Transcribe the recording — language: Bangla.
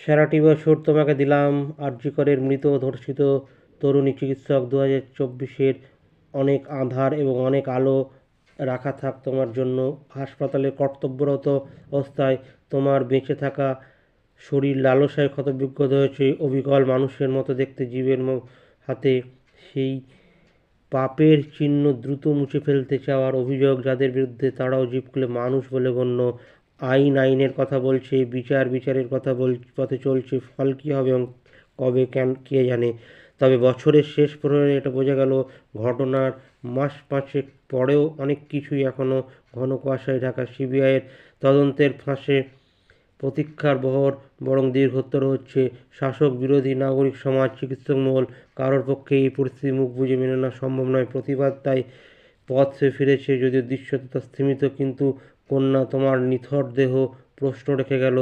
সারাটি বছর তোমাকে দিলাম আরজি করের মৃত ধর্ষিত তরুণী চিকিৎসক 2024-এর অনেক আঁধার এবং অনেক আলো রাখা থাক তোমার জন্য। হাসপাতালে কর্তব্যরত অবস্থায় তোমার বেঁচে থাকা শরীর লালসায় ক্ষতবিক্ষত হয়েছে, অবিকল মানুষের মতো দেখতে জীবের হাতে সেই পাপের চিহ্ন দ্রুত মুছে ফেলতে চাওয়ার অভিযোগ যাদের বিরুদ্ধে, তারাও জিভ খুলে মানুষ বলে গণ্য। আইন আইনের কথা বলছে, বিচার বিচারের কথা পথে চলছে, ফল কী হবে কবে কে জানে। তবে বছরের শেষ প্রহরে এটা বোঝা গেল, ঘটনার মাস পাঁচেক পরেও অনেক কিছুই এখনও ঘন কুয়াশায় ঢাকা। সিবিআইয়ের তদন্তের ফাঁসে প্রতীক্ষার বহর বরং দীর্ঘতর হচ্ছে। শাসক বিরোধী নাগরিক সমাজ চিকিৎসক মহল কারোর পক্ষে এই পরিস্থিতি মুখ বুজে মেনে নেওয়া সম্ভব নয়। প্রতিবাদ তাই পথে ফিরেছে, যদিও দৃশ্যত তা স্তীমিত। কিন্তু কন্যা, তোমার নিথর দেহ প্রশ্ন রেখে গেল,